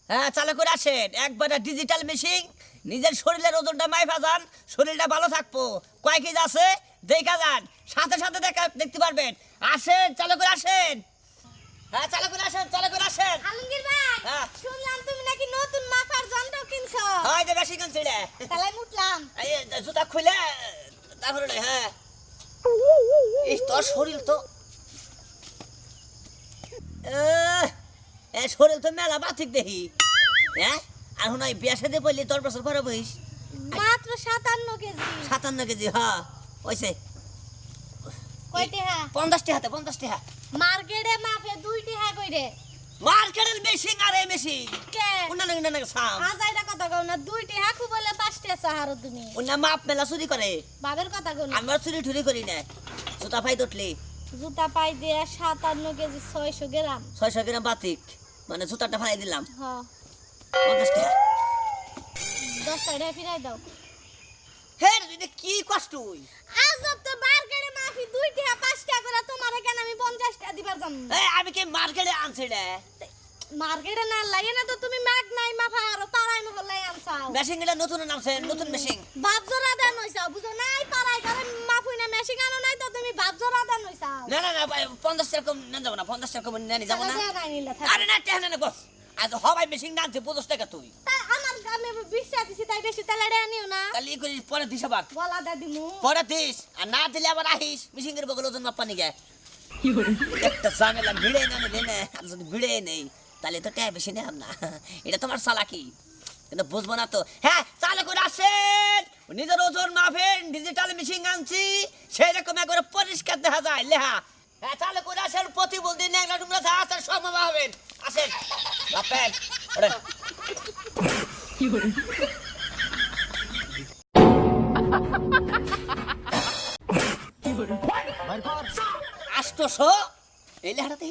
হ্যাঁ চালু করে আসেন, একবারে ডিজিটাল মেশিন, নিজের শরীরের ওজনটা মাইফা যান, শরীরটা ভালো থাকবো। কয় কেজি আছে দেখা যান, সাথে সাথে দেখতে পারবেন। আসেন চালু করে আসেন। হ্যাঁ চালু করে আসেন, চালু করে আসেন। আলমগীর ভাই, হ্যাঁ। শুনলাম তুমি নাকি নতুন মাপার যন্ত্র কিনছো। হয় যে বেশি কিনছি রে। তাহলে উঠলাম। এই জুতা খুলে তারপরে রে, হ্যাঁ এই তোর শরীর তো শরীর তো মেলা বাতিক দেখি। হ্যাঁ আর হুন বিয়া সাথে বললি 10 বছর পরে বইস মাত্র 57 কেজি। 57 কেজি। হ্যাঁ ওইসে কয়টি হা? 50 টাকা, 50 টাকা। মার্কেটে মাপে 2 টাকা কইরে। মার্কেটের মেশিন আর এই মেশিন কে? উন্না না সাম আজাইরা কথা কও না, 2 টাকা কু বলে 5 টাকা চাহারো তুমি। উন্না মাপ মেলা চুরি করে। বাবের কথা কও না। আমরা চুরি ঠুরি করি না। জুতা পাই উঠলি জুতা পাই দিয়ে 57 কেজি 600 গ্রাম। 600 গ্রাম বাতিক, মানে জুতাটা ফালাই দিলাম হ্যাঁ, 50 টাকা। 10 টাকা ফিরাই দাও। হে রে কি কষ্ট হই। আজব তো, মার্কেটে মাপি 2 টাকা 5 টাকা করে, তোমারে কেন আমি 50 টাকা দিবার জানো। এই আমি কি মার্কেটে আনছি রে? মার্কেটে না লাগে না তো, তুমি মাগ নাই মাপা আর পাড়াই মহল্লাই আনছাও। মেশিনটা নতুন নামছে, নতুন মেশিন। বাপ জোড়া দেন হইছাও, বুঝো নাই পাড়াই করে মাপুই না, মেশিন আনো নাই তো তুমি বাপ জোড়া দেন হইছাও। না না না 50 টাকা কম না যাব না, 50 টাকা কম নিয়ে যাব না। নাই নিলা থাক। আরে না টেহনা না বস, আজ হবাই মেশিন নামছে 50 টাকা তুই। তা আমার আমি 20 টাকা দিছি, তাই বেশি তাহলে রে নিও না। তাহলে ই করিস পরে দিস আবার, গলা দে দিমু। পরে দিস। আর না দিলে আবার আহিস মেশিনের বগল ওজন মাপা নিগে। একটা ঝামেলা ভিড়ে না নিলে না, আর যদি ভিড়ে নেই তাহলে তো টাকা বেশি নেব না। এটা তোমার চালাকি, কিন্তু বুঝবো না তো। হ্যাঁ চালু করে আসেন, নিজের ওজন মাপেন, ডিজিটাল মেশিন আনছি, সেই রকম একবারে পরিষ্কার দেখা যায় লেহা। হ্যাঁ চালু করে আসেন, প্রতিবন্ধী ন্যাংরা টুকরা যা আছেন সব মাপা হবেন। আসেন মাপেন। ওরে আষ্টশো এই লেহাটাতে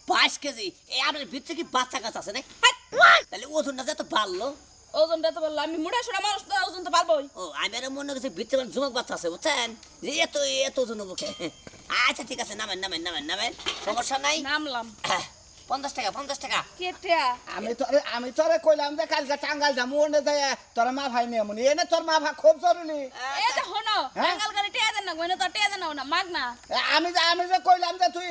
22 কেজি। এই আপনার ভিতরে কি বাচ্চা কাছে আছে না? তাহলে ওজনটা যত বাড়লো। ওজনটা তো বললাম আমি মুড়া সুড়া মানুষ তো ওজন তো পারবোই। ও আমি আর মনে করছি ভিতরে যুবক বাচ্চা আছে বুঝছেন, যে এত এত ওজন মুখে। আচ্ছা ঠিক আছে, নামেন নামেন নামেন নামেন, সমস্যা নাই। নামলাম 50 টাকা 50 টাকা। কেটে আমি তোরে কইলাম যে কালকে টাঙ্গাল যাবো, ওনে যায় তোর মা ভাই নিয়ে মনে এনে তোর মা ভাই খুব জরুরি। এই যে হনো হ্যাঁ? বাঙ্গাল গাড়ি টিয়া দেন না গয়না তো টিয়া দেন না মাগ না। আমি যে কইলাম যে তুই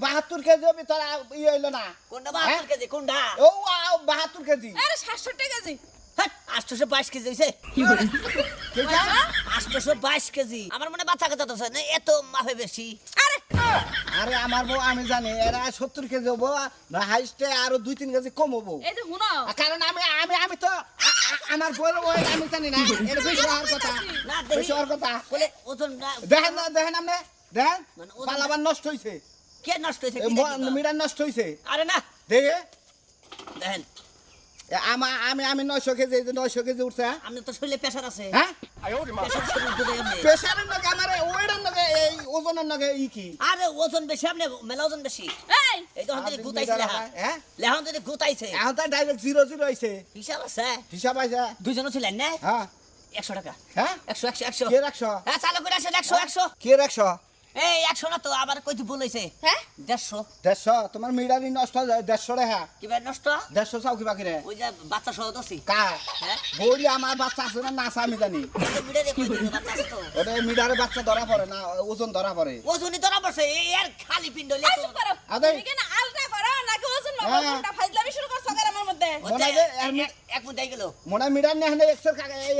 72 কেজি হবি, তোর ই হইলো না। কোনটা 72 কেজি কোনটা? ও 72 কেজি। আরে 700 টাকা কেজি। 822 কেজি হইছে। ঠিক আছে? 822 কেজি। আমার মনে বাচ্চা কাচ্চা তো আছে না, এত মাপে বেশি। আরে আরে আমার বউ আমি জানি এরা 70 কেজি হবো, হাইস্টে আরো 2-3 কেজি কম হবো। এই যে হনো কারণ আমি তো আমার বউর ওই আমি জানি না, এটা বেশি হওয়ার কথা না বেশি হওয়ার কথা। বলে ওজন না দেখেন না, দেখেন আপনি দেখেন মানে ওজন- পালাবার নষ্ট হইছে, কে নষ্ট হইছে? কি দেখি? মিটার নষ্ট হইছে। আরে না দেখে দেখেন, আমি 900 কেজি, এই যে 900 কেজি উঠছে। আপনি তো শরীরে প্রেসার আছে। হ্যাঁ প্রেসার শরীর বুঝে এমনি। প্রেসারের নাকি আমার ওয়েটার নাকি এই ওজনের নাকি ই কি আরে ওজন বেশি, আপনি মেলা ওজন বেশি। এই এই তো হাতে গুতাইছে লেহা। হ্যাঁ লেহান যদি গুতাইছে এখন তো ডাইরেক্ট 0-0 হইছে, হিসাব আছে। হিসাব আছে। দুইজন ছিলেন না? হ্যাঁ 100 টাকা। হ্যাঁ 100 100 100। কে 100 হ্যাঁ চালু করে আসেন 100 100। কে 100 এই 100 না তো, আবার কইতে ভুল হইছে। হ্যাঁ 150। 150 তোমার মিটারই নষ্ট হয়ে যায় 150 রেহা কি ভাই নষ্ট? 150 চাও কি বাকি রে ওই যে বাচ্চা সহ দছি। কার হ্যাঁ বলি আমার বাচ্চা আছে না নাসা আমি জানি, এটা মিটারে কই দিল বাচ্চা আছে তো। ওটা মিটারে বাচ্চা ধরা পড়ে না, ওজন ধরা পড়ে। ওজনই ধরা পড়ছে, এই এর খালি পিণ্ড এই লেছো। চুপ করো। আদে। তুমি কেন আলটা করো নাকি ওজন না হ্যাঁ। কোনটা ফাজলামি শুরু করছো গরমের মধ্যে? মনে হয় যে এক মিনিট গেল। মনে হয় মিটার নিয়ে এক্সের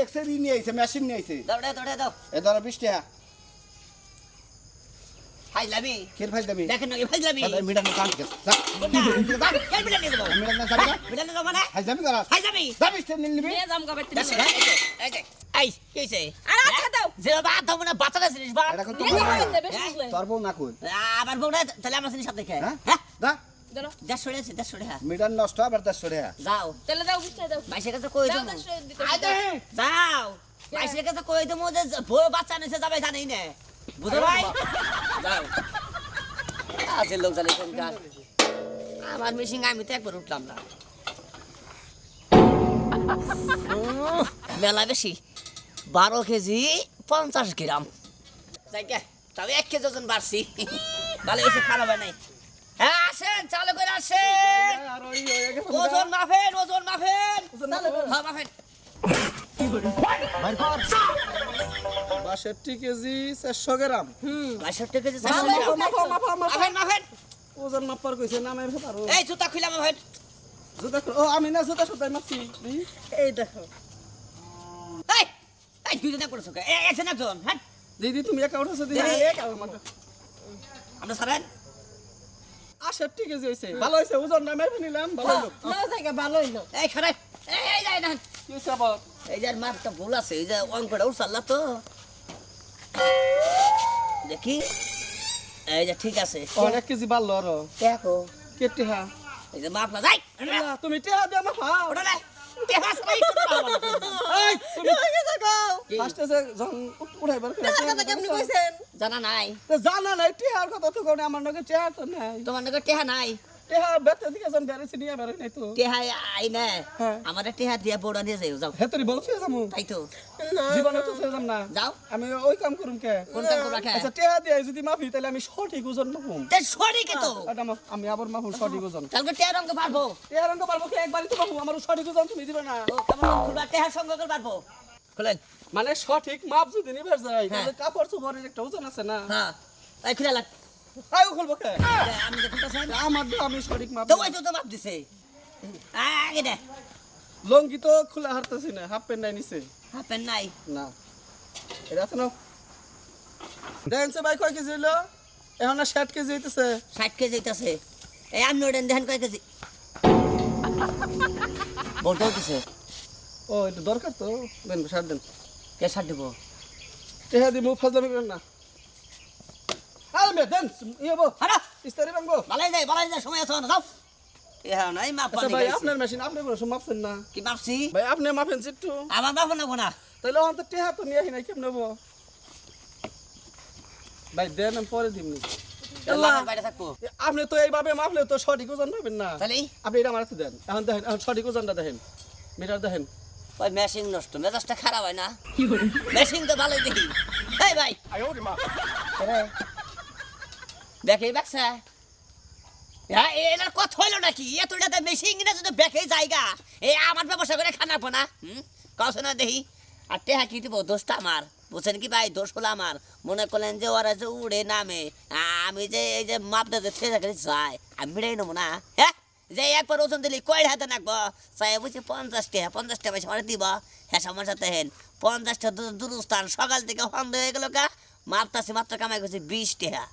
এক্সের ই নিয়ে আইছে, মেশিন নিয়ে আইছে। দৌড়ে দৌড়ে দাও। এ ধরো 20 টাকা ফাইলামি কে ফাইল দেবি দেখেন না ফাইলামি। মিটার না কাট যা কোনটা? এই মিটার নিয়ে যাবো। মিটার না যাবে মিটার নিয়ে যাবো মানে? ফাইল দেবি করা ফাইলামি। যাবিস তে নিবি নিয়ে যাম গাবে দেখো, তুমি। এই যে, এই যে, এই, কি হইছে? আরে আচ্ছা দাও। যে বাদ দাও মানে বাচ্চাটা জিনিস বাদ। এটা কত নিয়ে বড় যাবে না? বেশি বুঝলে। তোর বউ না কই আবার বউটা তাহলে আমার জিনিস সাথে খেয়ে। হ্যাঁ হ্যাঁ? দা ধরো 150 আছে, 150 টাকা। মিটার নষ্ট আবার 150 টাকা যাও। তাহলে দাও বুঝতে দাও। বাইশের কাছে কই দাও দেবো। 10 দিতে। আই দে যাও। বাইশের কাছে কই দেবো যে বউ বাচ্চা নিছে যাবে জানেই না। বুঝো ভাই? যাও। আছে লোক জানে কোন গান। আমার মেশিন আমি তো একবার উঠলাম না। মেলা বেশি 12 কেজি 50 গ্রাম। যাইকে তবে 1 কেজি ওজন বাড়ছি। ভালো হয়েছে, খারাপ হয় নাই। হ্যাঁ আসেন চালু করে আসেন আর ওই হয়ে গেছে ওজন মাফেন হ্যাঁ মাফেন 62 কেজি 400 গ্রাম 62 কেজি মাফেন ওজন মাপার কইছে না আমি পারো এই জুতা খুলে মাফেন জুতা ও আমি না জুতা সুতাই মাপছি এই দেখো এই এই দুইজনে করেছো কে একজন একজন হ্যাঁ দিদি তুমি একা উঠেছো দিদি আমরা সারেন 68 কেজি হইছে ভালো হইছে ওজন না মেপে নিলাম ভালো হলো না জায়গা ভালো হইলো এই খারাপ এই যাই না কি হইছে আবার এই যে মাপটা ভুল আছে এই যে অঙ্কটা উঠছাল্লা তো দেখি এই যে ঠিক আছে অনেক কেজি বাড়লো আরো দেখো কেটে হা এই যে মাপলা যাই তুমি টেহা দিয়ে মাপা ওটা না টেহাস কই এই তুমি কি? ফার্স্টে যে যখন উঠাইবার কথা কেমনি কইছেন জানা নাই তো জানা নাই টেহার কথা তো কোনে আমার নাকি টেহা তো নাই তোমার নাকি টেহা নাই টেহা বেতে দিকে যখন বেরেছি নিয়ে বেরোই নাই তো টেহা আই না হ্যাঁ। আমাদের টেহা দিয়া বড় নিয়ে যাও যাও হেতরি বলছি যামু তাই তো জীবনে তো যাম না যাও আমি ওই কাম করুম কে কোন কাম করবা কে আচ্ছা টেহা দিয়ে যদি মাপি তাহলে আমি সঠিক ওজন মাপুম তে সরি কে তো এটা আমি আবার মাপুম সঠিক ওজন তাহলে টেহা রঙ পারবো টেহা রঙ পারবো কি একবারই তো মাপুম আমার সঠিক ওজন তুমি দিবে না ও কেমন খুলবা টেহা সঙ্গ করে পারবো খুলেন মানে সঠিক মাপ যদি নিবে যায় হ্যাঁ। তাহলে কাপড় চোপড়ের একটা ওজন আছে না হ্যাঁ এই খুলে লাগ আই খুলবো কে আমি যে খুলতেছেন আমার তো আমি সঠিক মাপ তো ওই তো মাপ দিছে আগে দে লঙ্গি তো খোলা হারতেছি না হাফ প্যান্ট নাই নিছে হাফেন নাই না এটা আছে না দেখেন সে ভাই কয় কেজি হইলো এখন না 60 কেজি হইতেছে 60 কেজি হইতাছে এই আমি ওডেন দেখেন কয় কেজি বলতে হইতেছে ও এটা দরকার তো দেন 60 দেন কে ছাড় দিব টেহা দি মুখ ফাজলামি করেন না আরে মে দেন ইয়ে বো হারা ইস্তারি ভাঙবো বালাই যায় সময় আছে না যাও টেহা নাই মাপ আচ্ছা ভাই আপনার মেশিন আপনি বড় মাপছেন না কি মাপছি ভাই আপনি মাপেন একটু আমার মাপ না গোনা তাহলে অন্ত টেহা তো নিয়ে আসি নাই কেমন নেবো ভাই দেন আমি পরে দিমনি মাপের বাইরে থাকবো আপনি তো এইভাবে মাপলে তো সঠিক ওজন পাবেন না তাহলে আপনি এটা আমার হাতে দেন এখন দেখেন এখন সঠিক ওজনটা দেখেন মিটার দেখেন ওই মেশিন নষ্ট মেজাজটা খারাপ হয় না মেশিন তো ভালোই দেখি এই ভাই দেখে দেখছে হ্যাঁ এনার কথা হইলো নাকি এতটা মেশিন কিনা যদি দেখে জায়গা এই আমার ব্যবসা করে খানা পোনা কস না দেখি আর টেহা কি দিব দোষটা আমার বুঝছেন কি ভাই দোষ হলো আমার মনে করলেন যে ওরা যে উড়ে নামে আমি যে এই যে মাপটা যে ঠেলা করে যাই আমি মিটাই নেবো না হ্যাঁ যে একবার ওজন দিলি কয় হাতে নাকবো চাই বুঝছি 50 টাকা পয়সা মানে দিব হ্যাঁ সমস্যা তো হেন 50টা দূরস্থান সকাল থেকে বন্ধ হয়ে গেল কা মাপতাছি মাত্র কামাই করছি 20 টাকা